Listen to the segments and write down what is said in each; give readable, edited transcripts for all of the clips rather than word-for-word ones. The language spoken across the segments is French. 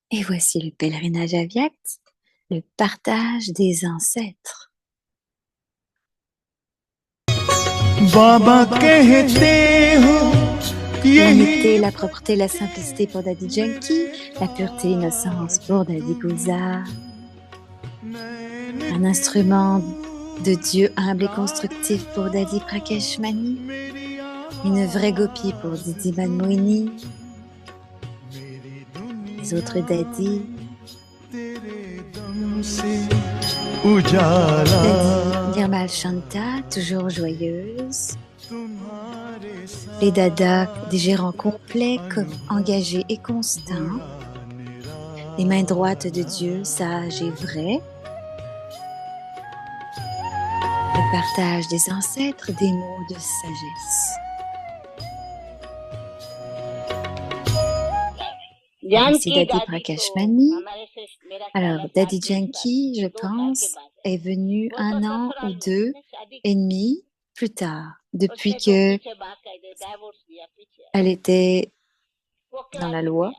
Et voici le pèlerinage à Viat, le partage des ancêtres. बाबा कहते हो L'amitié, यही la propreté, la simplicité pour Daddy Yankee, la pureté, l'innocence pour Daddy Gulzar. Un instrument de Dieu humble et constructif pour Daddy Prakesh Mani. Une vraie gopie pour Didi Manmohini. Les autres daddies. Ujala Daddy Nirmal Shanta, toujours joyeuse. Les dadas, des gérants complets, engagés et constants. Les mains droites de Dieu, sages et vraies. Le partage des ancêtres, des mots de sagesse. Voici Daddy Prakash Mani. Alors, Daddy Yankee, je pense, est venu 1 an ou 2 et demi plus tard, depuis que elle était dans la loi.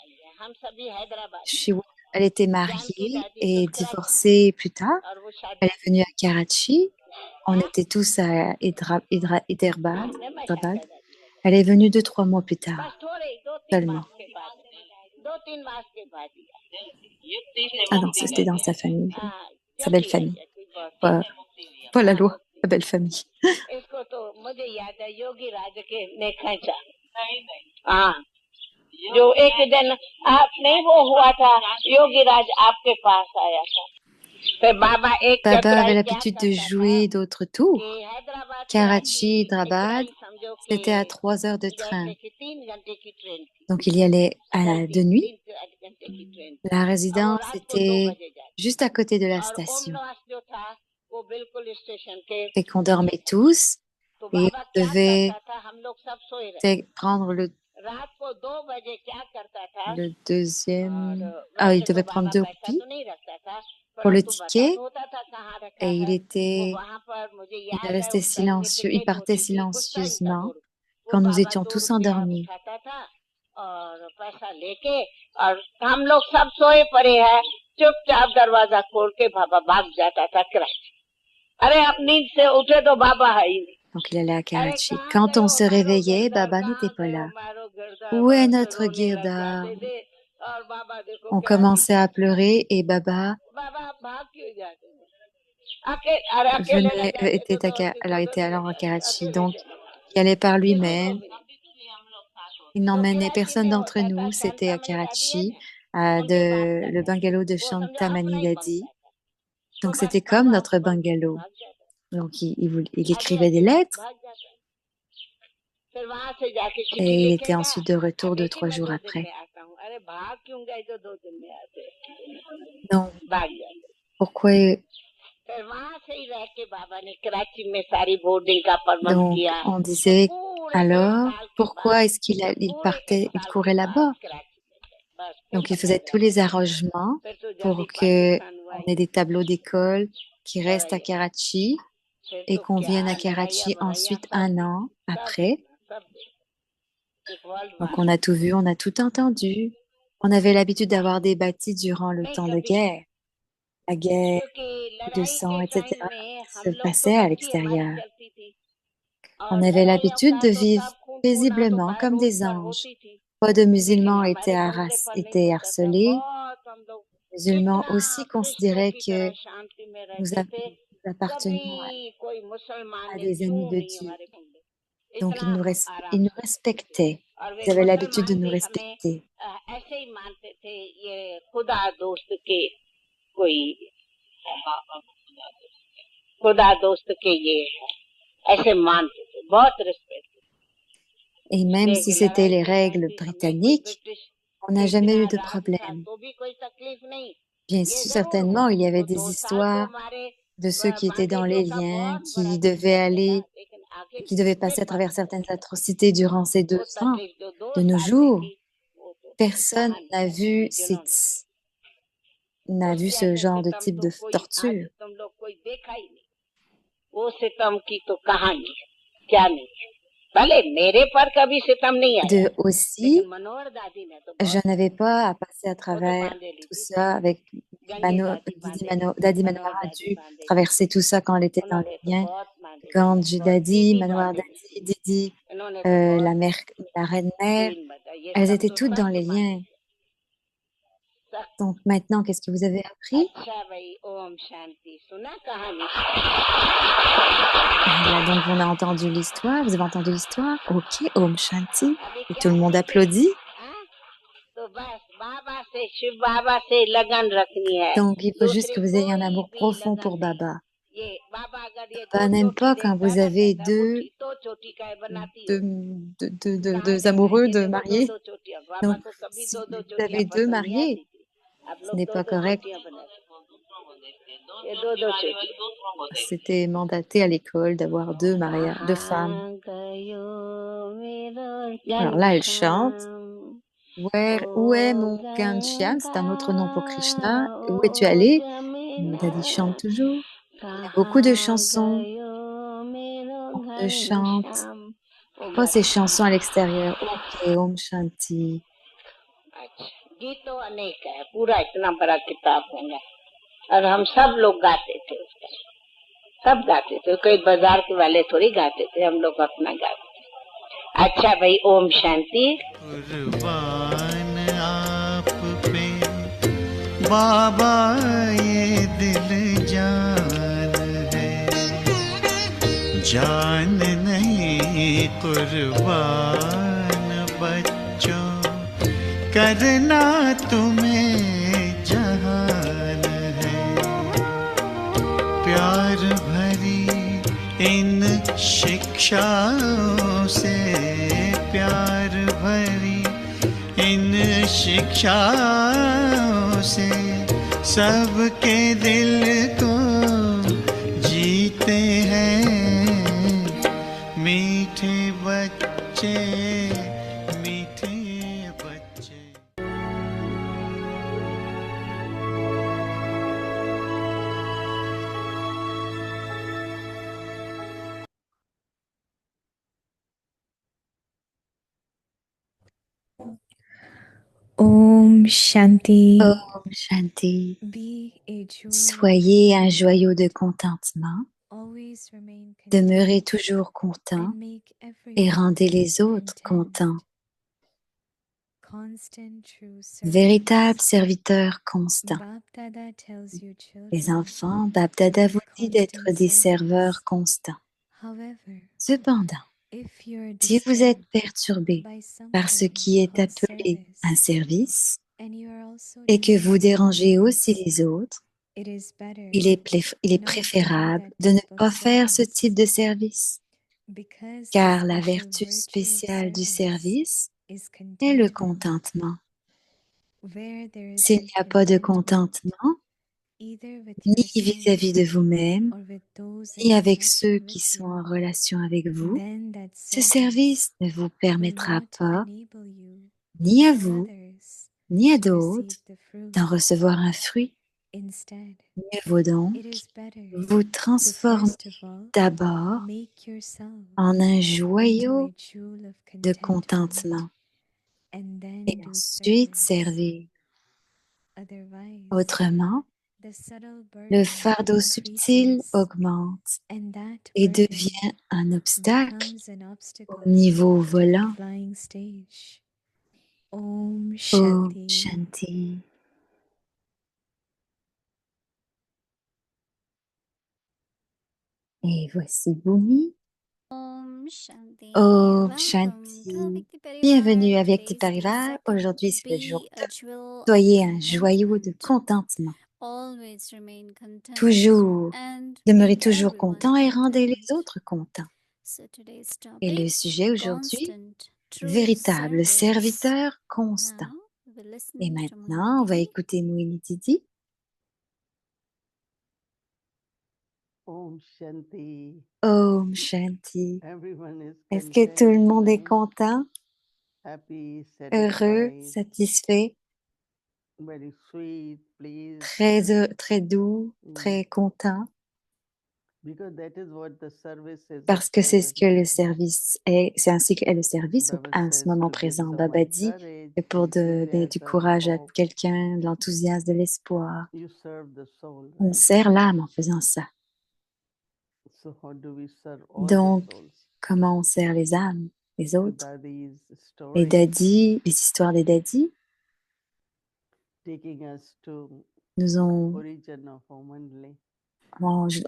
Elle était mariée et divorcée plus tard. Elle est venue à Karachi. On était tous à Hyderabad. Elle est venue 2, 3 mois plus tard seulement. Ah non, c'était dans sa famille, sa belle famille. Pas la loi, la belle famille. जो एक दिन आप नहीं वो हुआ था योगीराज आपके पास आया था फिर बाबा एक Baba चतुराई avait क्या l'habitude de करता था jouer d'autres tours. कि हैदराबाद से Karachi, Hyderabad, इब्राहिम समझो कि c'était à 3 heures de train. जैसे कि 3 घंटे की ट्रेन थी Donc il y allait de nuit. 3 घंटे की ट्रेन थी La अब वो résidence रात को 2 était बजे जाती juste à côté de la और station. ओमनवास जो था वो बिल्कुल स्टेशन के Fait qu'on dormait tous तो et बाबा on क्या devait करता था हम लोग सब सोए रहते prendre रात को 2 बजे क्या करता था le और deuxième. Ah, il वैसे तो devait prendre बाबा 2 पैसा roupies तो नहीं रखता था pour le परंतु बता ticket तो होता था कहाँ रखा et है वो वहां पर मुझे il याद है restait उस टाइम पे silencieux, il टिकट partait होती थी उस टाइम का silencieusement 2 रुपये वो quand nous बाबा étions 2 tous रुपया endormis. उठाता था और पैसा लेके और हम लोग सब सोए पड़े हैं चुपचाप दरवाजा खोल के बाबा भाग जाता था कराची अरे आप नींद से उठे तो बाबा है ही नहीं Donc il allait à Karachi. Quand on se réveillait, Baba n'était pas là. Où est notre Girda? और बाबा देखो On कराची commençait à pleurer et Baba बाबा आप भाग क्यों जाते हैं अरे अकेले न जाते तो आदमी को तो était नहीं ले alors à जाते Karachi. अकेले Donc चलो il allait par किसी को lui-même. भी नहीं Il तो n'emmenait कराची personne में d'entre होता था nous. C'était à शांता मणि दादी है Karachi, ना उनके पास le जाता bungalow de वो समझो Shanta अपना Mani ही बंगला Dadi. था Donc सुबह c'était comme बाबा notre बंद करके bungalow. भाग जाता Donc il आधी écrivait des आधी रात lettres भाग जाता फिर वहां से जाके चिट्ठी et il était लिखेगा ensuite de retour अब deux, देखिए trois मैं jours 2 दिन après. में आता हूँ अरे भाग क्यों गए तो 2 दिन में आते Donc भाग जाते pourquoi फिर वहां से ही रह के बाबा ने कराची में सारी बोर्डिंग का प्रबंध Donc, किया on फिर disait, पूरे 1 साल alors, के बाद pourquoi est-ce il पूरे एक partait, il साल के courait बाद là-bas? कराची में थे बस फिर Donc, il पता faisait tous जाता les था arrangements फिर तो pour जल्दी que पाकिस्तान हुआ on ही ait des tableaux d'école qui restent à बढ़ाइया Karachi फिर et तो qu'on क्या vienne à लड़ाइया Karachi बढ़ाइया ensuite सब 1 an सब après. देखना सब देखना एक world Donc, war on a tout vu, on a tout entendu. On avait l'habitude d'avoir des bâtis durant le नहीं temps de कभी guerre. La guerre, क्योंकि de लड़ाई sang, के टाइम etc. में हम se लोग तो passait à भक्ति हमारी l'extérieur. चलती थी On और avait लड़ाइयों l'habitude का de तो vivre सब खून खूना तो paisiblement बाय comme रोड des पर anges. होती थी Pas de लेकिन musulmans हमारे बंगले पर नहीं étaient होता था harcelés. बहुत हम लोग Musulmans कितना aussi कृष्ण considéraient की que तरह शांति में nous, रहते थे nous appartenions कभी कोई मुसलमान à ने des छू amis de नहीं Dieu. हमारे बंगले Donc, इतना हम आराम ils nous से रहते थे respectaient. और वे Ils avaient l'habitude de मुसलमान nous भी हमें respecter. ऐसे ही मानते थे ये खुदा दोस्त के कोई खुदा दोस्त के ये ऐसे मानते थे बहुत respect Et même si c'était लड़ाई les के टाइम règles भी हमें कोई britanniques, British on n'a jamais इतना eu de राज था problème. तो भी कोई तकलीफ नहीं Bien ये sûr, जरूर हुआ certainement, il y avait वो des 2 साल तो histoires हमारे de ceux qui étaient dans बांधेजों les का liens, बहुत बड़ा qui devaient तकलीफ लगा aller, लेकिन आखिर qui devaient passer फिर à travers बंद हो certaines गया atrocités durant ces deux वो ans तकलीफ जो दो de nos साल में jours. थी वो तो Personne कहानी n'a है vu जिन्होंने n'a vu उससे ce अच्छा genre de सितम type तो de कोई आज torture. तुम लोग कोई देखा ही नहीं वो सितम की तो कहानी है क्या नहीं है भले मेरे पर कभी सितम नहीं आया, De aussi, लेकिन मनोहर दादी ने तो je बहुत n'avais pas à passer à वो तो travers बांधे ली tout थी ça साड़ी, avec गंगे दादी Didi बांधे ली थी, Dadi मनोहर Manoir a दादी dû बांधे ली थी, traverser tout ça quand elle était dans उन्होंने les तो liens. बहुत बांधे ली Quand थी, बहुत Dadi, दीदी Manoir बांधे ली Dadi, थी, Didi, इन्होंने तो बहुत la mère, बांधे ली la थी, reine mère, क्वीन मदर, ये elles सब étaient तो toutes dans सब les बांधे liens. थे सब। Donc maintenant, qu'est-ce que vous avez appris? अच्छा भाई, ओम शांति, सुना कहानी? Et là, donc, on a entendu l'histoire. Vous avez entendu l'histoire? Ok, Om Shanti. अभी Et क्या tout le monde सीखे? applaudit. हाँ? तो बस बाबा से, शिव बाबा से लगन रखनी है, Donc, il faut juste दूसरे que vous ayez un कोई amour भी profond लगन pour नहीं। Baba. ये बाबा अगर ये Baba दो n'aime चोटी pas quand देखता vous ना, avez कहता मुट्ठी तो चोटी का बनाती हो, कहाँ deux देखा है? amoureux, ये deux देखो दो mariés. दो चोटियां, बाबा Donc, को कभी si दो दो vous चोटियां avez deux पसंद नहीं mariés, आती थी, आप ce लोग n'est दो pas दो correct. चोटियां बनाते, ये दो दो चोटी। C'était mandaté à l'école d'avoir deux mariages, deux femmes. कहाँ गयो मेरो Alors là, elle chante. Ghanshyam, Où est O mon Ghanshyam? C'est un autre nom pour Krishna. Ganga Où es-tu O allé? Daddy chante Jamuna, toujours. Il y a beaucoup de कहाँ chansons. गयो मेरो On le chante. Ghanshyam, वो Oh, ces गाते। chansons à l'extérieur. Ok, Om Shanti. अच्छा, गीत तो अनेक है, पूरा इतना बड़ा किताब है, और हम सब लोग गाते थे उसका, सब गाते थे, कोई बाजार के वाले थोड़ी गाते थे, हम लोग अपना गाते थे। अच्छा भाई, ओम शांति। कुर्बान आप पे बाबा ये दिल जान है, जान नहीं कुर्बान बच्चों, करना तुम्हें जहान है। प्यार भरी इन शिक्षाओं से, प्यार भरी इन शिक्षाओं से सबके दिल को जीते हैं मीठे बच्चे, मीठे बच्चे। Om Shanti. Om Shanti. Soyez un joyau de contentement. Demeurez toujours content et rendez les autres contents. Véritable serviteur constant. Les enfants, Bab Dada vous dit d'être des serveurs constants. Cependant, si vous êtes perturbé par ce qui est appelé un service et que vous dérangez aussi les autres, il est préférable de ne pas faire ce type de service, car la vertu spéciale du service est le contentement. S'il n'y a pas de contentement, ni vis-à-vis de vous-même, ni avec ceux qui sont en relation avec vous, ce service ne vous permettra pas, ni à vous, ni à d'autres, d'en recevoir un fruit. Mieux vaut donc vous transformer d'abord en un joyau de contentement et ensuite servir. Autrement, le fardeau subtil augmente et devient un obstacle au niveau volant. Om Shanti. Et voici Bhumi. Om Shanti. Om Welcome Shanti. to Vyakti Parivar. Bienvenue à Vyakti Today's the Parivar. second. Aujourd'hui, c'est le jour Be 2. a jewel Soyez of un joyau de contentment. contentement. Always remain content Toujours. and Demeurez make toujours everyone content et rendez les content. autres contents. So today's Et le topic, sujet aujourd'hui, constant true véritable service. serviteur constant. Now, we'll listen Et to maintenant, on va Mohinididi. écouter Moini Didi. Om Shanti. Om Shanti. Everyone is Est-ce que tout le monde est content, content, happy, heureux, satisfied, satisfait, very sweet, pleased, très doux, très content, because that is what the service is Parce que c'est ce que present. le service est, c'est ainsi qu'est le service Baba à ce says moment to give présent. someone Baba dit courage, que pour donner du enthusiasm, courage à hope, quelqu'un, de l'enthousiasme, de l'espoir, you serve the soul, on right? sert l'âme en faisant ça. So how do we serve all the Donc, souls? comment on sert les âmes, les The autres? daddy's Les story daddies, les histoires des daddies taking us to nous ont origin of Omanli,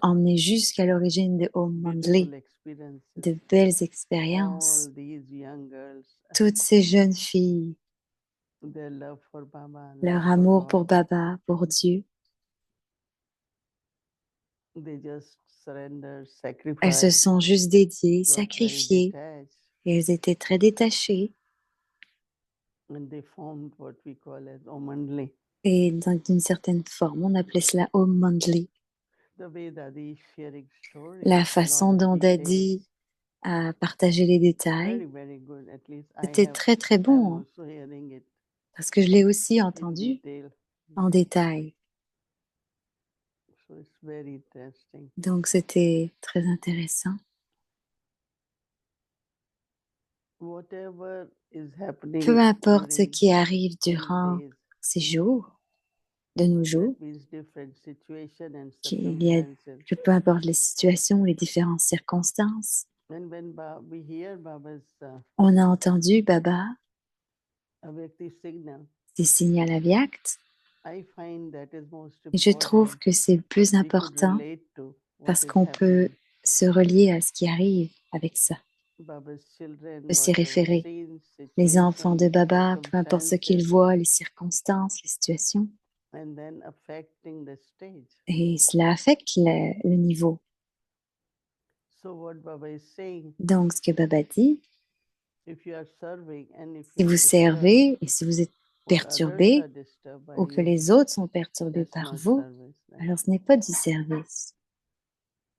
emmenés jusqu'à l'origine de Om Mandli, beautiful experiences. de belles expériences. All these young girls, Toutes ces jeunes filles, their love for Baba, leur love for amour pour God, Baba, pour Dieu, they just surrender, elles se sacrifice, sont juste dédiées, were very sacrifiées, detached, et elles étaient très détachées. and they formed what we call as Omanli. Et d'une certaine forme, on appelait cela Om Mandli. The way Dadi is sharing stories, La lot façon of dont details, Daddy a partagé les détails, very good. At least c'était très très I'm bon, hein, also hearing it parce que je l'ai aussi in entendu detail. en détail. So it's very interesting. Donc c'était très intéressant. Whatever is happening Peu importe ce during qui arrive these durant days, ces jours, de nos jours, that means different situation and qu'il y a, circumstances. que peu importe les situations, les différentes circonstances, And when we hear Baba's on a entendu Baba, Avyakti signal, des signaux avyakts, I find that is most et je trouve important. que c'est le plus We could important relate to what parce is qu'on peut happening. se relier à ce qui arrive avec ça. Baba's children, Peut s'y whatever référer. scenes, Les enfants de situations, Baba, peu importe ce qu'ils circumstances, voient, les circonstances, les situations, and then affecting the stage. et cela affecte le niveau. So what Baba is saying, Donc, ce que Baba dit, if you are serving and if si you vous are disturbed, servez et si vous êtes or others perturbé are disturbed by ou que you, les autres sont perturbés that's par not vous, service. Right? alors ce n'est pas du service.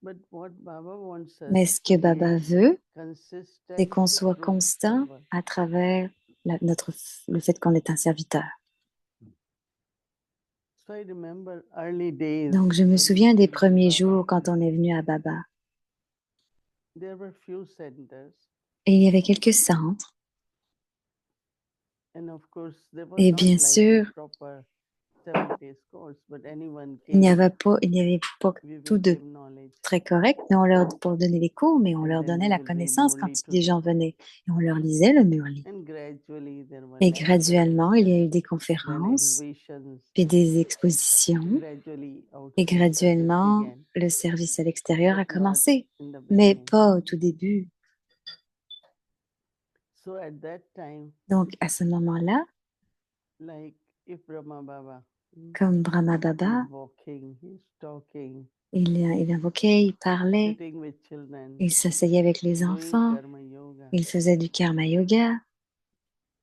But what Baba wants us Mais ce to que be Baba veut, consistent c'est qu'on soit good constant servant. à travers le fait qu'on est un serviteur. So I remember early days Donc, je me when we souviens des came to premiers Baba, jours quand on est venu à Baba. there were few centers, Et il y avait quelques centres. and of course there was Et not bien like a sûr, proper 7 days course, but anyone il n'y came, avait pas we will tout de give knowledge, très correct, mais pour donner les cours, mais on and leur then donnait we la will read connaissance Murli quand to les gens them. venaient. Et on leur lisait le Murli. And gradually there were Et lectures, graduellement, il y a eu des then conférences, exhibitions, puis des expositions. gradually Et outside service graduellement, began, le service à l'extérieur a but not commencé, in the mais beginning. pas au tout début. So at that time, Donc, à ce moment-là, like if Brahma Baba, comme Brahma Baba, he's walking, he's talking, il invoquait, il parlait, sitting with children, il s'asseyait avec les doing enfants, karma yoga, il faisait du karma yoga.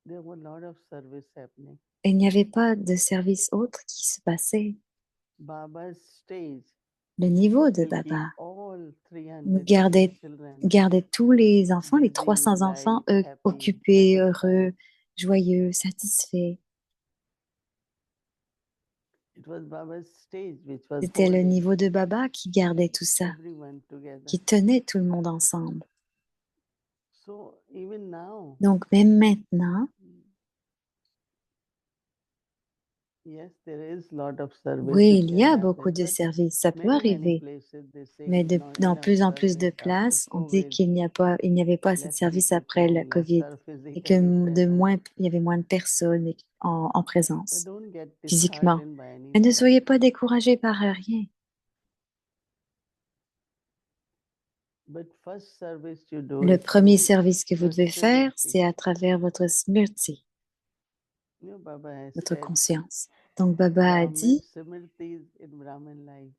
there were a lot of service happening. Et il n'y avait pas de service autre qui se passait. Baba's stage Le niveau de will keep Baba all nous 300 children gardait tous les enfants, les busy, 300 enfants, light, happy, occupés, satisfied. heureux, joyeux, satisfaits. It was Baba's stage which was C'était le holding niveau de Baba qui gardait tout ça, everyone together. qui tenait tout le monde ensemble. So even now, Donc même maintenant, yes, there is lot of service oui, which il y can a happen, beaucoup de but services, ça peut many arriver, places they say mais not dans enough plus en plus de service after places, on dit COVID, qu'il n'y avait pas assez de less services people après la could COVID serve et que physically present. il y avait moins de personnes en So présence, don't get physiquement. disheartened by Mais ne anything. soyez pas découragés par rien. But first service you do Le is premier through service que vous your devez faire, smriti. c'est à travers votre smriti, You know, Baba has votre said, conscience. Donc Baba a Brahmin dit, smritis in Brahmin life.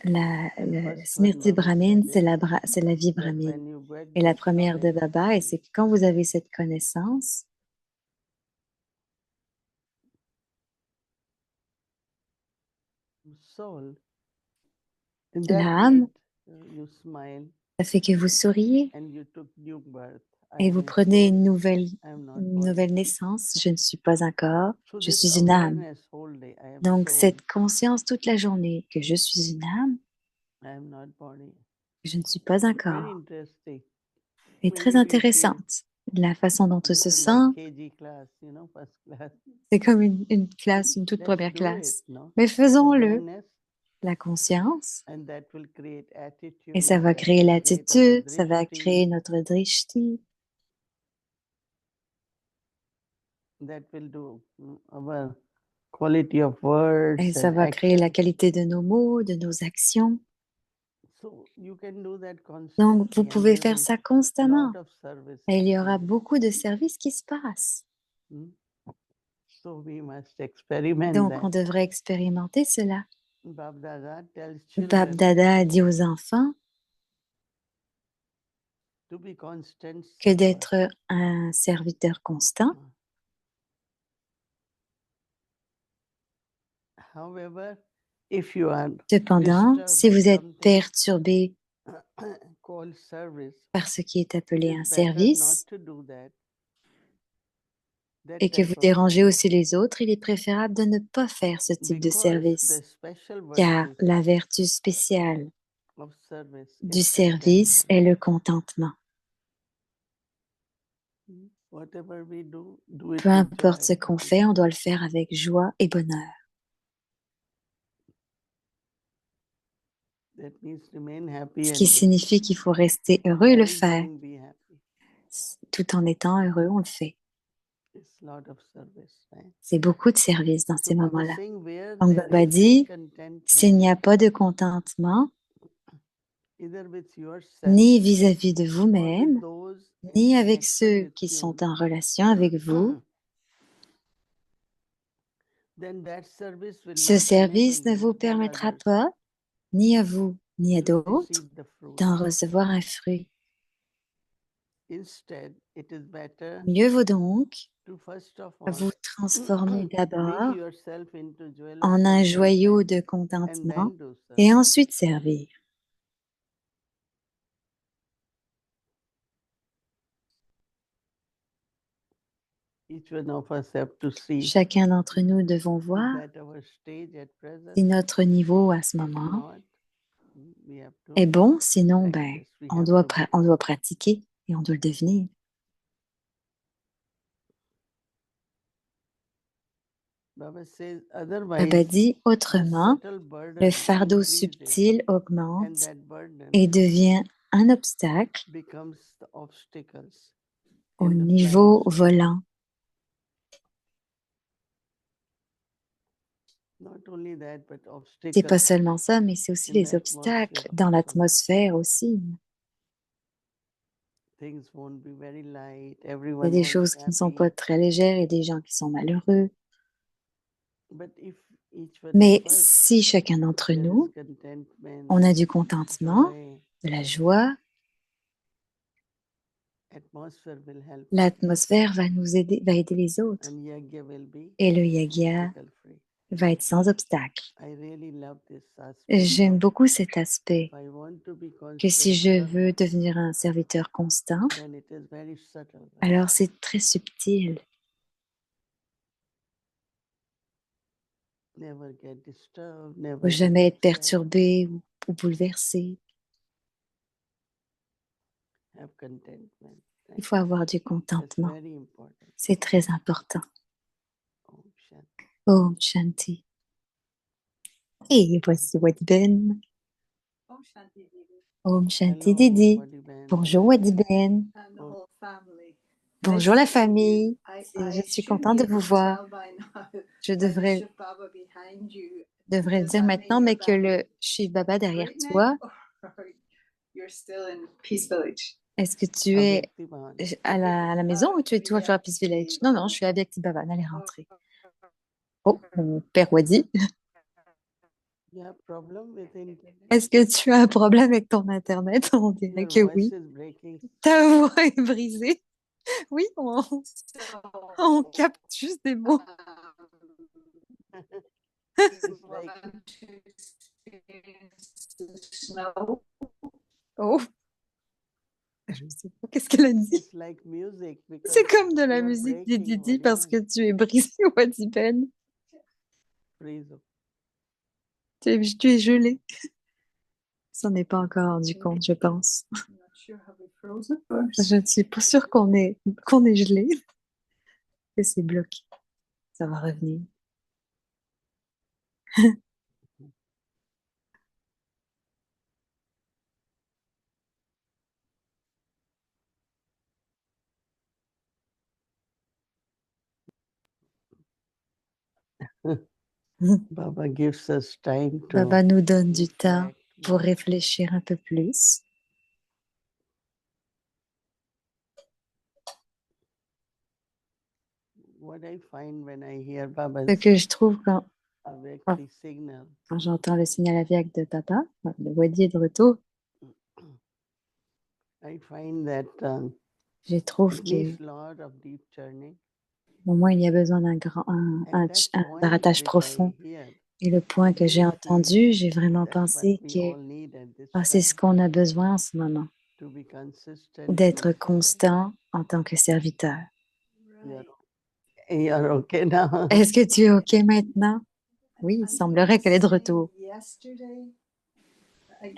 le And first one smriti Baba brahmine, said is c'est la vie that brahmine. when you get Et la this première de knowledge, Baba, et c'est que quand vous avez cette connaissance, soul, in that l'âme, minute you smile ça fait que vous souriez and you took new birth. I et am vous a prenez soul, une I am not body. nouvelle naissance. Je ne suis pas un corps, So je this suis une âme. awareness whole day, I am Donc soul, cette conscience toute la journée que je suis une âme, I am not body. que je ne suis pas un Very corps. interesting. Et très intéressante. La façon dont on se Listen sent, like KG class, first class. c'est comme une classe, une toute Let's première do classe. it, no? Mais faisons-le. Awareness, La conscience, and that will create attitude. et ça va that créer will create our l'attitude, ça va drishti, créer notre drishti, that will do our quality of words et ça and va créer la action. qualité de nos mots, de nos actions. So you can do that Donc, vous constantly, and pouvez there faire will ça lot constamment. of service Et il y aura happening. beaucoup de services qui se passent. So we must experiment Donc, on that. devrait expérimenter cela. Bab Dada tells Bab children Dada a dit aux enfants to be constant que server. d'être un serviteur constant. However, if you are Cependant, disturbed si by vous êtes something perturbé called service, par ce qui est it appelé is un better not service to do that. That et que vous type of dérangez service. aussi les autres, il est préférable de ne pas faire ce type de Because service, the special car virtue la vertu spéciale of service du is service contentment. est le contentement. Whatever we do it Peu with importe ce joy. qu'on fait, on doit le faire avec joie et bonheur. That means remain happy Ce and qui signifie qu'il faut rester heureux et le while faire. doing be happy. Tout en étant heureux, on le fait. It's lot of service, right? C'est beaucoup de service dans So ces Baba moments-là. saying where Donc there Baba is dit, discontentment, s'il n'y a pas de contentement, either with yourself ni vis-à-vis de or with vous-même, those in ni avec connection ceux with qui you, sont en relation avec vous, then that service will ce not service enable ne you vous or permettra others pas, ni à vous, ni à to d'autres, receive the fruit. d'en recevoir un fruit. Instead, it is better Mieux vaut donc to first of all vous transformer make d'abord yourself into joyless en un joyau contentment de and contentement then do et service. ensuite servir. Each one of us have to see Chacun d'entre nous devons voir that our stage at present, si notre niveau à ce if moment not, we have to est bon, sinon ben, practice. We on have doit, to on become. doit pratiquer et on doit le devenir. Baba says Baba otherwise dit the autrement, subtle burden le fardeau increases subtil and augmente that burden et devient un obstacle becomes the obstacles au in the niveau flying state. volant. Not only that, but C'est pas obstacles seulement ça, mais c'est aussi in the les obstacles atmosphere dans also. l'atmosphère aussi. Things won't be very light. Il y a Everyone des won't choses be qui ne sont happy. pas très légères et des gens qui sont malheureux. But if each one Mais of us, si chacun d'entre there is nous, contentment, on a du contentement, joy, de la joie, atmosphere will help us, l'atmosphère va nous aider, va aider les autres. and yagya will be Et le yagya obstacle free. va être sans obstacle. I really love this aspect J'aime of beaucoup cet aspect if I want to be que si constant je veux servant, devenir un serviteur constant, then it is very subtle. Right? alors c'est très subtil. Never get disturbed, Il ne never faut get jamais être upset, perturbé ou bouleversé. have contentment. Il Right? faut avoir du That's contentement. very important. C'est très important. Om Shanti. Om Shanti. Et voici Wadiben. Om Shanti Hello, Didi. Vadiben. Bonjour Wadiben. Bonjour la famille. Je suis contente de vous voir. Je devrais le dire maintenant, mais que le Shiv Baba derrière toi, est-ce que tu es Avyaktiman. à la maison ou tu es toujours à Peace Village? Non, non, je suis à Vyakti Baba, allez rentrer. Oh, mon père Wadi, You have problem with internet? est-ce que tu as un problème avec ton Internet? On dirait Your que voice oui. is breaking. Ta voix est brisée. Oui, on capte juste des mots. It's like Oh, je ne sais pas qu'est-ce qu'elle a dit. it's like music because C'est comme de la you are musique des breaking, Didi parce que Vadiben. tu es brisé, Wadiben. Praise of- Tu es gelé. s'en est pas encore rendu compte, je pense. I'm not sure how we froze it first. Je ne suis pas sûre qu'on est gelé, que c'est bloqué. Ça va revenir. Baba gives us time to Baba nous donne du temps reflect pour more. réfléchir un peu plus. What I find when I hear Baba's Ce que je trouve Avyakti signal, quand j'entends le signal aviaque de papa, le Wadi est de retour, I find that je trouve it que needs lot of deep journey. au moins il y a besoin d'un And that point rattache which profond. I hear, Et le point que j'ai is, entendu, j'ai vraiment that's what pensé we que all need at this c'est time, ce qu'on a besoin en ce moment, to be consistent d'être in service. constant en tant que serviteur. You're okay now. Est-ce que tu es OK maintenant? Oui, il semblerait qu'elle est de retour. Yesterday,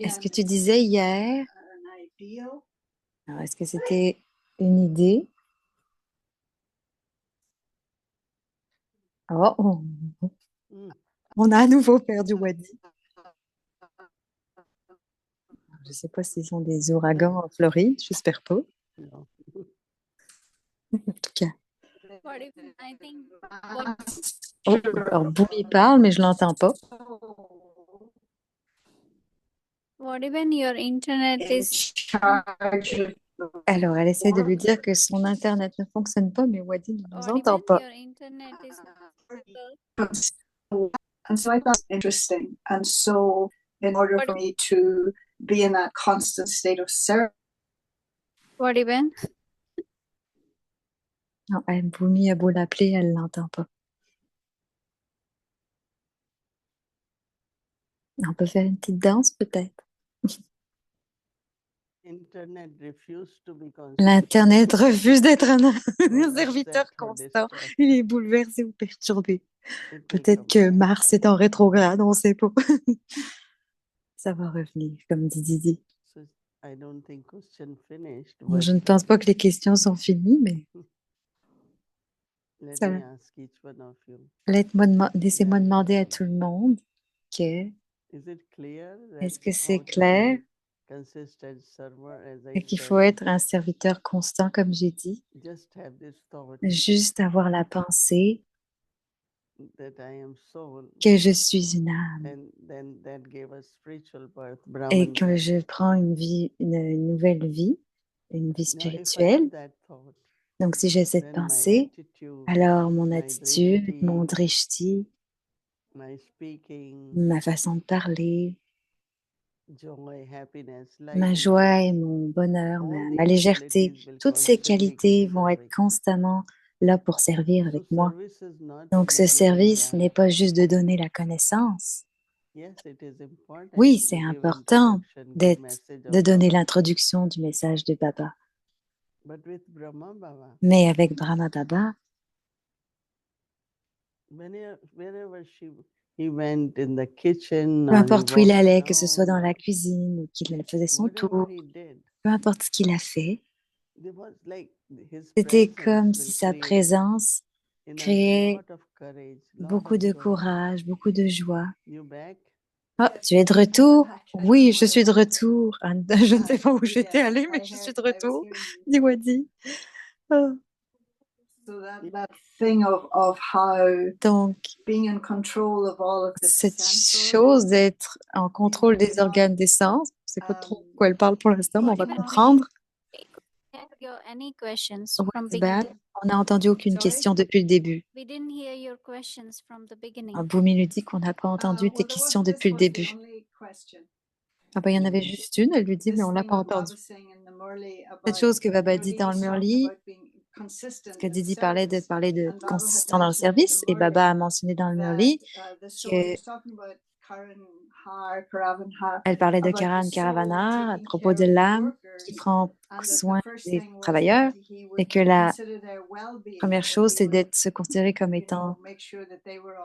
Est-ce que again, tu disais hier? an ideal. Alors, est-ce que c'était une idée? Oh, Mm. on a à nouveau perdu Wadi. Je ne sais pas s'ils sont des ouragans en Floride, j'espère pas. No. En tout cas. What if I think what Oh, alors, Boumi parle, mais je l'entends pas. what even your internet In is charge of Alors, elle essaie de lui dire que son Internet ne fonctionne pas, mais Wadi ne nous what entend even pas. your internet is and so I thought it was interesting. And so in order for me to be in that constant state of service, what even? Non, Boumi a beau l'appeler, elle ne l'entend pas. On peut faire une petite danse, peut-être. Internet refused to be consistent. L'Internet refuse d'être un Or serviteur upset or constant. disturbed. Il est bouleversé ou perturbé. It may Peut-être come que back, Mars est en rétrograde, on ne sait pas. Ça va revenir, comme dit Didi. so I don't think question finished, Bon, but je ne pense pas que les questions sont finies, mais let ça, me ask each one of you. laissez-moi that, demander à tout le monde que is it clear that est-ce que c'est how to be clair consistent server, as I et qu'il said, faut être un serviteur constant, comme j'ai dit, just have this thought juste avoir la pensée that I am soul, que je suis une âme and then that gave us spiritual birth, et Brahman que birth. je prends une nouvelle vie, une vie Now, if I spirituelle. have that thought, Donc, si j'ai cette then my pensée, attitude, alors mon my attitude, drishti, mon drishti, my speaking, ma façon de parler, joy, happiness, ma lightness, joie et mon bonheur, all ma these légèreté, qualities will toutes ces constantly keep qualités vont être serving. constamment là pour servir So avec moi. service is not Donc, ce only giving service the, n'est pas juste de donner la connaissance. yes, it is important Oui, to c'est give important introduction, give d'être, message de of donner Baba. l'introduction du message de Baba. But with Brahma Baba, Mais avec Brahma Baba, wherever he went in the kitchen peu or he importe où il walked allait, que ce soit around dans la or cuisine ou qu'il faisait son whatever tour, he did, peu importe ce qu'il a fait, there was like his c'était presence comme si will sa create présence in us créait lot of courage, lot beaucoup of de joy. courage, beaucoup de joie. You back? Ah, tu es de retour? Oui, je suis de retour. Ah, je ne sais pas où j'étais allée, mais je suis de retour. Dis Wadi. Ah. so that thing of how Donc, being in control of all of the cette sense chose organs, d'être en contrôle des organes des sens, je ne sais pas trop de quoi elle parle pour l'instant, mais on va Even comprendre. have your any questions Oui, from Isabelle, beginning? on n'a entendu aucune Sorry? question depuis le début. We didn't hear your questions from the beginning. Ah, Boumi lui dit qu'on n'a pas entendu tes well, questions this depuis le was the début. only question. Ah ben, il y en avait juste une, elle lui dit, mais This on l'a thing pas that Baba entendu. was saying in the Murli Cette about chose que Baba dit dans le Murli was talking Murli, about being consistent que in Didi parlait de service, and Baba had consistant dans le mentioned in the service, et Baba Murli a mentionné dans le that Murli this soul, he que was talking about Elle parlait de Karan Karavanar à propos de l'âme qui prend soin des travailleurs et que la première chose, c'est d'être se considérer comme étant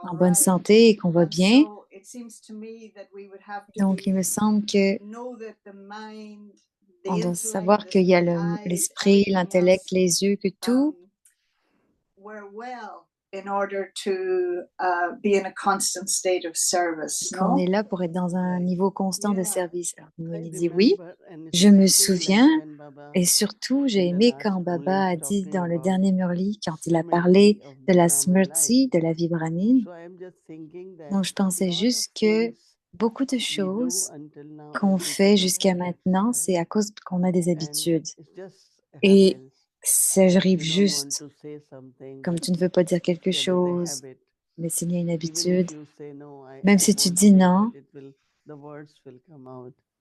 en bonne santé et qu'on va bien. Donc, il me semble que on doit savoir qu'il y a l'esprit, l'intellect, les yeux, que tout qu'on est là pour être dans un niveau constant de service. Alors, Moni dit oui. Je me souviens, et surtout, j'ai aimé quand Baba a dit dans le dernier Murli, quand il a parlé de la Smriti, de la Vibranine. Donc, je pensais juste que beaucoup de choses qu'on fait jusqu'à maintenant, c'est à cause qu'on a des habitudes. Et ça arrive juste, comme tu ne veux pas dire quelque chose, mais s'il y a une habitude, même si tu dis non,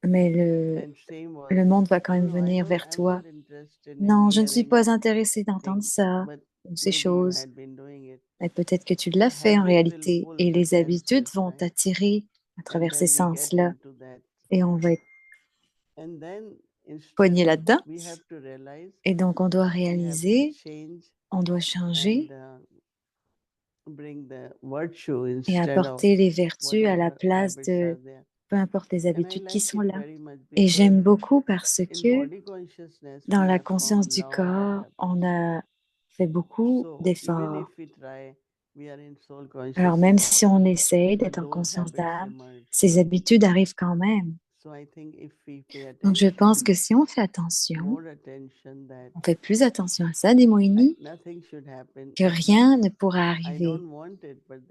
mais le monde va quand même venir vers toi. Non, je ne suis pas intéressée d'entendre ça, ou ces choses. Mais peut-être que tu l'as fait en réalité, et les habitudes vont t'attirer à travers ces sens-là, et on va être pogné là-dedans. Et donc, on doit réaliser, on doit changer et apporter les vertus à la place de peu importe les habitudes qui sont là. Et j'aime beaucoup parce que dans la conscience du corps, on a fait beaucoup d'efforts. Alors même si on essaie d'être en conscience d'âme, ces habitudes arrivent quand même. Donc je pense que si on fait attention, on fait plus attention à ça, dit Moini, que rien ne pourra arriver.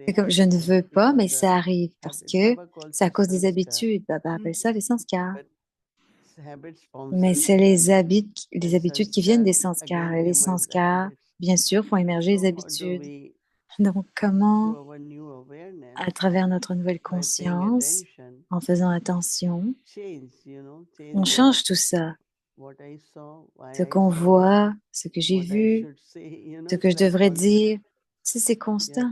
C'est comme je ne veux pas, mais ça arrive parce que c'est à cause des habitudes. Baba appelle ça les sanskars. Mais c'est les habitudes qui viennent des sanskars. Et les sanskars, bien sûr, font émerger les habitudes. Donc, comment, à travers notre nouvelle conscience, en faisant attention, on change tout ça. Ce qu'on voit, ce que j'ai vu, ce que je devrais dire, c'est constant.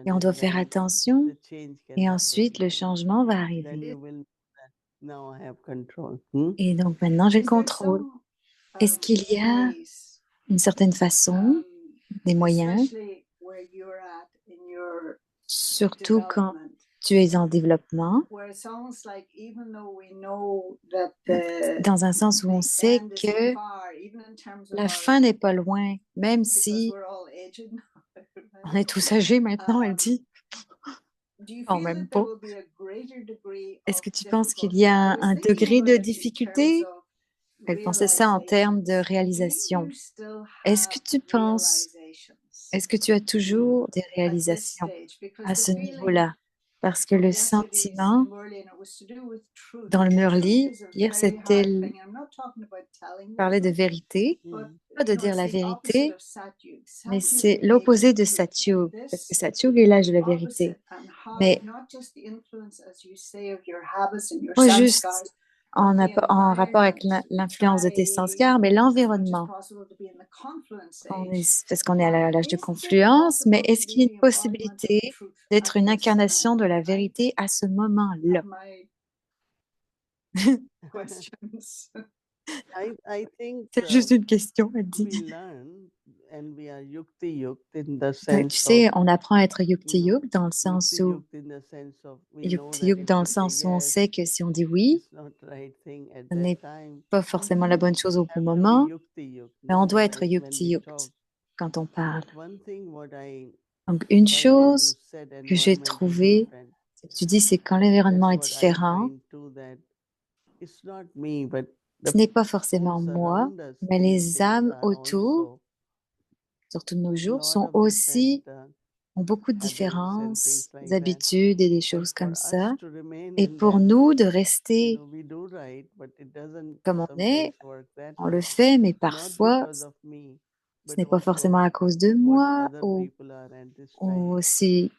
Et on doit faire attention. Et ensuite, le changement va arriver. Et donc, maintenant, j'ai le contrôle. Est-ce qu'il y a une certaine façon, des moyens, surtout quand tu es en développement, dans un sens où on sait que la fin n'est pas loin, même si on est tous âgés maintenant, elle dit. En même pas. Est-ce que tu penses qu'il y a un degré de difficulté? Elle pensait ça en termes de réalisation. Est-ce que tu penses, est-ce que tu as toujours des réalisations à ce niveau-là? Parce que le sentiment dans le Murli, hier c'était parler de vérité, pas de dire la vérité, mais c'est l'opposé de Satyug, parce que Satyug est l'âge de la vérité. Mais pas juste en rapport avec l'influence de tes sanskars, mais l'environnement. Parce qu'on est à l'âge de confluence, mais est-ce qu'il y a une possibilité d'être une incarnation de la vérité à ce moment-là? C'est juste une question, elle dit. Tu sais, on apprend à être yukti-yuk dans le sens où on sait que si on dit oui, ce n'est pas forcément la bonne chose au bon moment, mais on doit être yukti-yuk quand on parle. Donc, une chose que j'ai trouvée, tu dis, c'est quand l'environnement est différent, ce n'est pas forcément moi, mais les âmes autour, surtout de nos jours, ont beaucoup de différences, des habitudes et des choses comme ça. Et pour nous, de rester comme on est, on le fait, mais parfois, ce n'est pas forcément à cause de moi ou aussi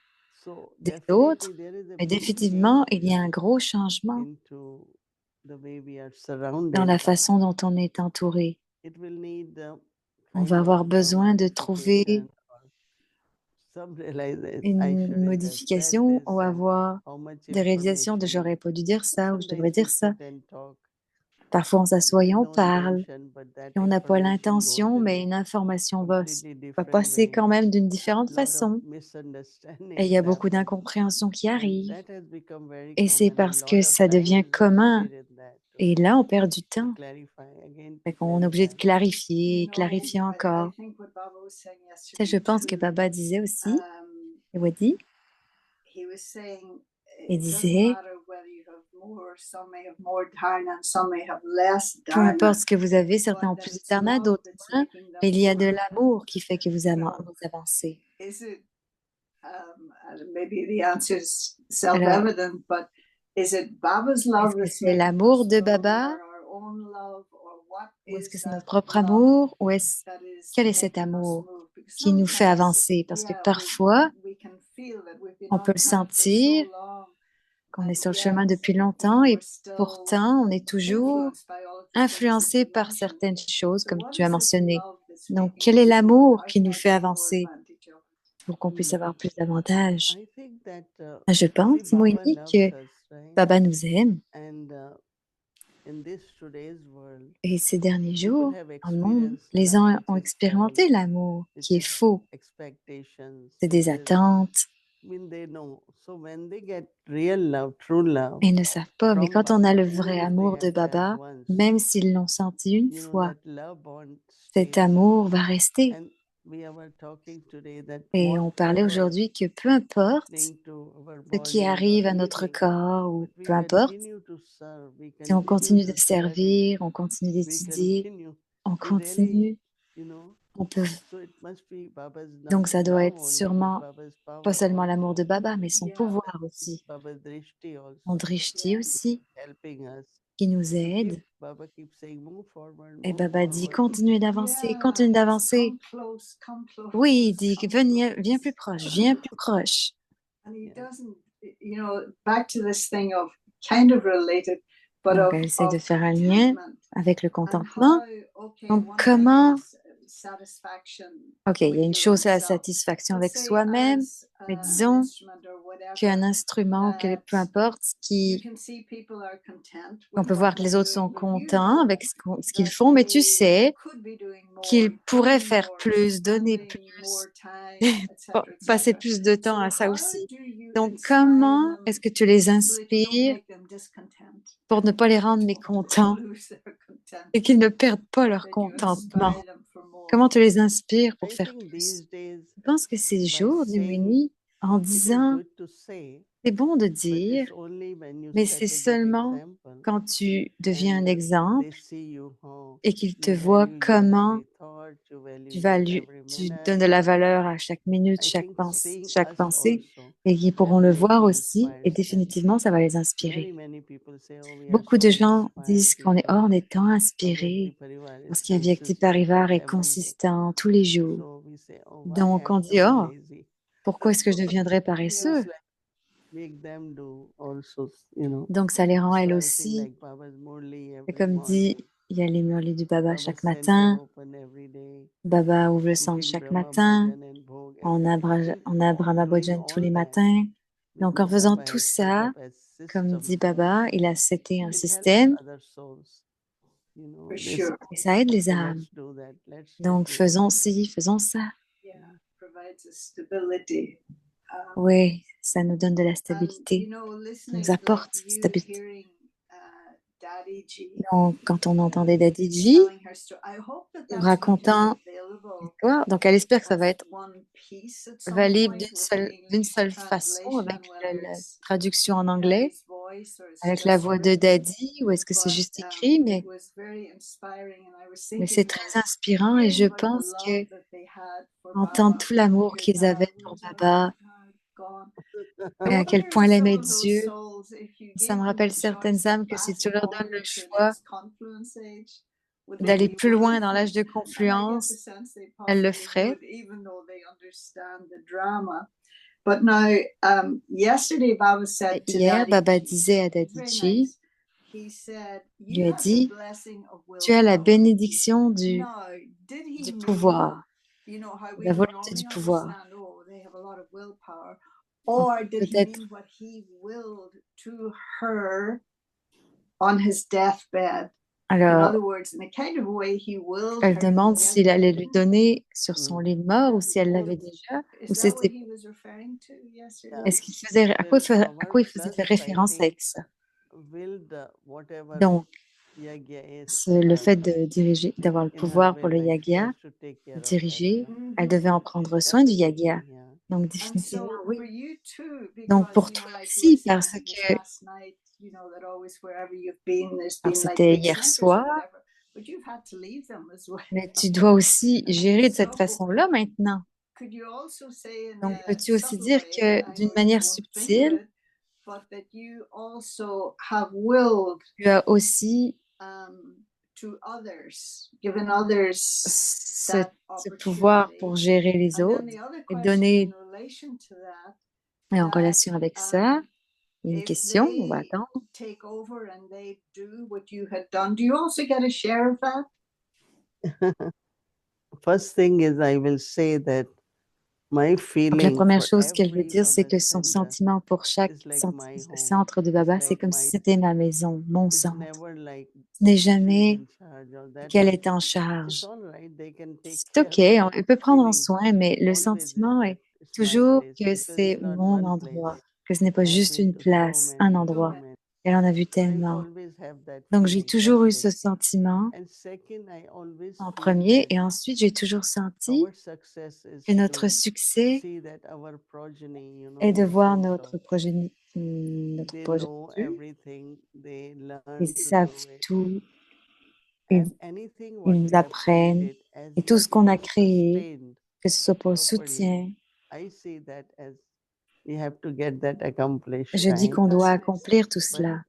des autres, mais définitivement, il y a un gros changement dans la façon dont on est entouré. On va avoir besoin de trouver une modification ou avoir des réalisations de j'aurais pas dû dire ça ou je devrais dire ça. Parfois, on s'assoit et on parle et on n'a pas l'intention, mais une information va passer quand même d'une différente façon. Et il y a beaucoup d'incompréhension qui arrive. Et c'est parce que ça devient commun. Et là, on perd du temps. Fait qu'on est obligé de clarifier, clarifier encore. Ça, je pense que Baba disait aussi, et Wadi, il disait, peu importe ce que vous avez, certains ont plus de dharma, d'autres moins, mais il y a de l'amour qui fait que vous avancez. Alors, est-ce que c'est l'amour de Baba ou est-ce que c'est notre propre amour ou quel est cet amour qui nous fait avancer? Parce que parfois, on peut le sentir qu'on est sur le chemin depuis longtemps et pourtant, on est toujours influencé par certaines choses, comme tu as mentionné. Donc, quel est l'amour qui nous fait avancer pour qu'on puisse avoir plus d'avantages? Je pense, Moïni, que Baba nous aime. Et ces derniers jours, dans le monde, les gens ont expérimenté l'amour qui est faux. C'est des attentes. Et ils ne savent pas, mais quand on a le vrai amour de Baba, même s'ils l'ont senti une fois, cet amour va rester. Et on parlait aujourd'hui que peu importe ce qui arrive à notre corps, ou peu importe, si on continue de servir, on continue d'étudier, on continue, on peut. Donc ça doit être sûrement pas seulement l'amour de Baba, mais son pouvoir aussi. Son drishti aussi, qui nous aide. Et Baba dit, continuez d'avancer, continue d'avancer. Oui, il dit, viens plus proche, viens plus proche. Donc, elle essaie de faire un lien avec le contentement. Donc, comment... OK, il y a une chose, c'est la satisfaction avec soi-même, mais disons qu'un instrument, peu importe, on peut voir que les autres sont contents avec ce qu'ils font, mais tu sais qu'ils pourraient faire plus, donner plus, passer plus de temps à ça aussi. Donc, comment est-ce que tu les inspires pour ne pas les rendre mécontents et qu'ils ne perdent pas leur contentement? Comment tu les inspires pour faire plus? Je pense que ces jours du Muni, en disant, c'est bon de dire, mais c'est seulement quand tu deviens un exemple et qu'ils te voient comment tu donnes de la valeur à chaque minute, chaque pensée, et qu'ils pourront le voir aussi, et définitivement, ça va les inspirer. Beaucoup de gens disent qu'on est tant inspiré parce qu'il y a Vyakti Parivar est consistant tous les jours. Donc, on dit, pourquoi est-ce que je deviendrais paresseux? Donc, ça les rend elles aussi. Et comme dit, il y a les murlis du Baba chaque matin. Baba ouvre le centre chaque matin. On a Brahma Bhojan tous les matins. Donc, en faisant tout ça, comme dit Baba, il a seté un système. Et ça aide les âmes. Donc, faisons ci, faisons ça. Oui, ça nous donne de la stabilité. Ça nous apporte stabilité. Donc, quand on entendait Dadiji racontant l'histoire, donc elle espère que ça va être valide d'une seule façon avec la traduction en anglais, avec la voix de Daddy, ou est-ce que c'est juste écrit, mais c'est très inspirant et je pense que entendre tout l'amour qu'ils avaient pour Baba et à quel point l'aimaient Dieu, ça me rappelle certaines âmes que si tu leur donnes le choix d'aller plus loin dans l'âge de confluence, elles le feraient. Hier, Baba disait à Dadiji, il lui a dit, tu as la bénédiction du pouvoir, la volonté du pouvoir. they have a lot of willpower. Or did he Peut-être. mean what he willed to her on his deathbed? In Alors, other words, in a kind of way, he willed elle her to demande get s'il allait lui pregnant. donner sur son lit de mort ou si elle Or l'avait déjà, ou is that what c'était. he was referring to? Yes or Yeah. no? Est-ce qu'il faisait, à quoi il faisait Plus, I référence think, avec ça? willed whatever Donc, yagya is le her, fait de diriger, d'avoir le in her pouvoir pour will, le like she yagya, has to take care of that, diriger, you know. elle devait en prendre soin du yagya. Definitely, yeah. Donc, And définitivement, so oui. for you too, Donc, because pour you know, toi like aussi, Leslie parce mentioned this que, last night, you know, that always wherever you've been, there's alors been like c'était big hier centers or soir, whatever, but you've had to leave them as mais well. tu dois aussi gérer de cette So façon-là maintenant. could you also say in Donc, a peux-tu aussi subtle dire way, que I d'une know you manière won't think of subtile, it, but that you also have willed tu as aussi to others, given others ce, that ce pouvoir pour opportunity? gérer les And autres then the other et question donner, in relation to that, et en that relation avec ça, il y a une if question, on va they attendre. take over and they do what you had done, do you also get a share of that? First thing is, I will say that my Donc, la feeling première for chose qu'elle veut every dire, c'est Baba que son center sentiment pour chaque is like my home. centre de It's Baba, c'est like comme si my, c'était ma maison, mon it's centre. never like Ce n'est she's jamais in charge or that. qu'elle est en It's charge. all right. They can take C'est care, OK, but elle peut prendre en feeling soin, mais le always is sentiment that est it's my toujours place que because c'est it's not mon one endroit, place. que ce n'est pas I have juste been une to so place, un many, so endroit. many. Elle en a vu So I tellement. always have that Donc, j'ai feeling. toujours eu First ce thing. sentiment And second, I always en feel premier, that et ensuite, j'ai toujours senti our success is que notre to succès see that our progeny, you est know, de in the voir sense notre of notre they know progéniture. everything, they Ils learn to savent do it. tout, And ils, anything what ils nous we have apprennent, created, as et tout ce qu'on it a is créé, sustained que ce soit pour le properly, soutien, I see that as we have to get that accomplished, je dis right? qu'on doit That's nice. accomplir tout But cela.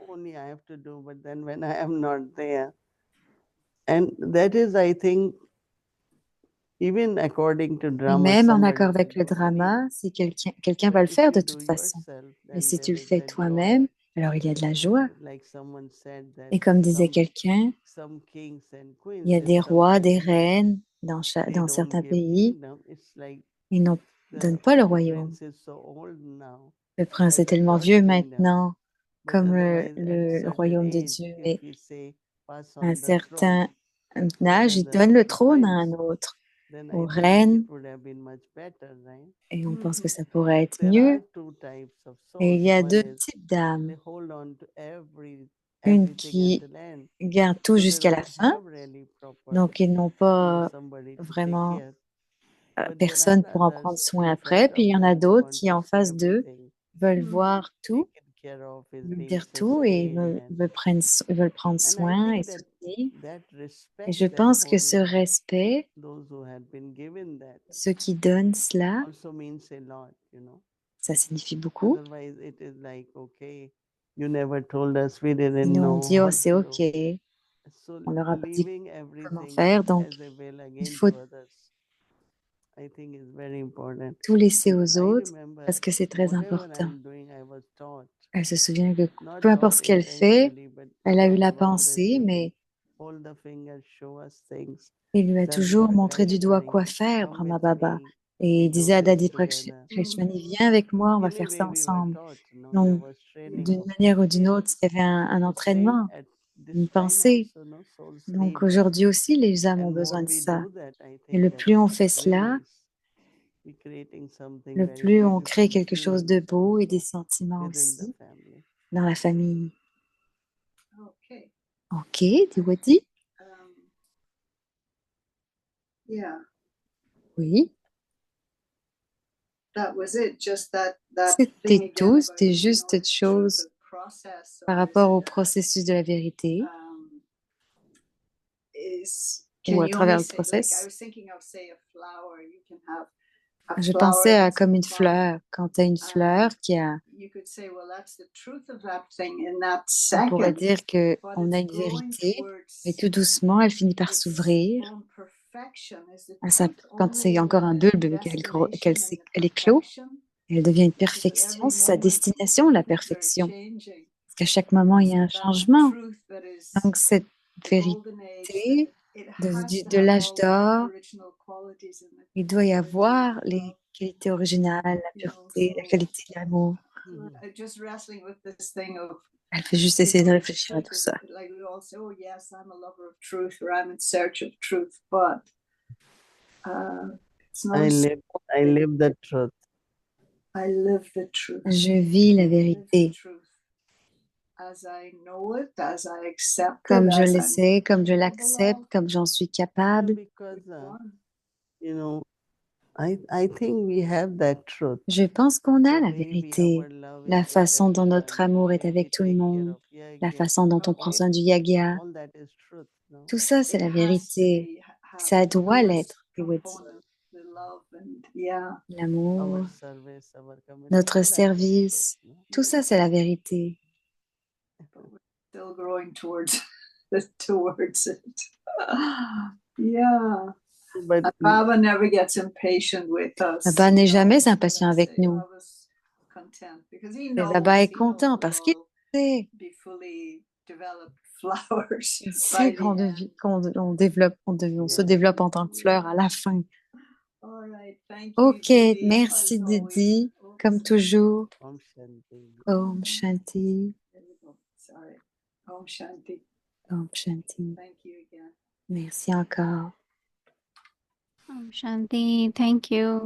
only I have to do, but then when I am not there, and that is, I think, even according to Et drama, même en somebody accord avec can le do anything. drama, si quelqu'un But va le if faire you de do toute façon. yourself, Mais then si tu there le is fais that joy. toi-même, alors il y a de la joie. Like someone said that Et comme disait quelqu'un, some kings and il queens y a in des some rois, des countries, reines dans they dans don't certains give pays, kingdom. It's like ils ne donnent pas le royaume. prince is so old now. Le It's prince est like a tellement God's vieux kingdom. maintenant, But comme otherwise, at le certain royaume de age, Dieu. if Mais we say pass à un on the throne certain to âge, il another donne le trône à un prince, autre, then aux I think reines, it would have been much better, right? et on pense que ça But pourrait être there are mieux. two types of Et il souls. y a One deux is types d'âmes. they hold on to Une everything qui until end. garde tout So they jusqu'à la don't fin, have really proper, donc ils n'ont you know, pas somebody to take vraiment care. But there personne are pour en prendre others soin in après. front Puis il of y en a them who d'autres want qui, to en see face d'eux, everything veulent voir tout, taken care of, is veulent being dire tout, et sustained. ils veulent prendre And I soin et think soutenir. that Et respect, je that pense que whole, ce respect, those who had been given that, ceux qui donnent cela, also means a lot, you know. ça signifie beaucoup. Otherwise, it is like, okay, you never told us, we Ils didn't nous ont know dit, oh, what c'est to OK, do. So on leur a pas dit leaving comment everything faire, donc as a will il again faut to others, I think is very important. tout laisser Because aux I autres remember parce que c'est très whatever important. I'm doing, I was taught, Elle se souvient que not peu importe taught ce qu'elle fait, intentionally, but elle a eu la Baba always pensée, used to mais hold the finger, show us things il lui a that toujours montré du doigt grandparents, quoi faire, come Brahma with Baba. me, Et we il do disait à this Dadi together. Prakshmani, viens avec moi, on va faire ça Anyway, we were ensemble. taught, there Donc, was training. d'une manière ou d'une autre, il y avait un So same entraînement, at une this time pensée. also, no, souls Donc, need. aujourd'hui aussi, les âmes ont And more besoin de we ça. do that, I Et le think plus on that's fait cela, really we creating something le very plus on crée beautiful, quelque chose de feelings beau et des also sentiments within the aussi family. dans la famille. Okay. OK, Diwati? Yeah, Oui. that was it. Just that C'était thing again tout, about, c'était you know, juste cette the truth chose of process, par or is rapport it au processus de la vérité can ou à you travers only le say, like, I process. was thinking of, say, a flower. You can have a Je flower pensais à that's comme une in bud. fleur. Quand tu as une fleur qui a, You could say, well, that's the truth of that thing in that on pourrait second, dire que but on a it's une growing vérité, mais towards tout doucement, elle finit par its s'ouvrir. own perfection. Is the À truth quand c'est only in encore un the bulbe, qu'elle destination and the elle éclot, perfection? elle devient une Because at perfection. every C'est sa moment destination, la things are perfection. changing. Parce qu'à chaque moment, il y a So un that changement. truth that is Donc, cette the golden age, that vérité it has to de have l'âge all the d'or, original qualities in it. il doit y avoir les qualité originale, la pureté, la qualité de l'amour. Just wrestling with this thing of Elle fait juste essayer de réfléchir à tout ça. like we all say, oh yes, I'm a lover of truth, or I'm in search of truth, but it's not. I live the truth. I live the truth. Je vis la I live the vérité. truth. As I know it, as I accept Comme it, je as le I'm sais, comme je capable l'accepte, of. comme j'en suis capable. Because, One. you know, I think we have that truth. Je pense qu'on a The la way vérité, our love la is with façon dont notre everyone, amour the est way avec we tout le take care monde, of la Yagya, façon dont on prend soin du yagya. all that is truth. No? Tout ça, c'est It la has to vérité. be, have Ça doit those l'être, il dit. components, the love and yeah. L'amour, Our service, our community, notre all that is service, truth, no? tout ça, c'est la vérité. But we're still growing towards towards it. Yeah. But And Baba never gets impatient with us. Baba n'est jamais What impatient I avec say, nous. Baba's content because he Et knows, Baba est he content knows parce we'll qu'il all sait. be fully developed flowers Il by sait the qu'on end. on développe, on se développe en tant que fleur à la fin. All right, thank you, Ok, Didi, merci as always. Didi, Oops. comme toujours. Om Shanti. Om Shanti, There we go. Sorry. Om Shanti. Om Shanti. Thank you again. Merci encore. Om Shanti. Thank you.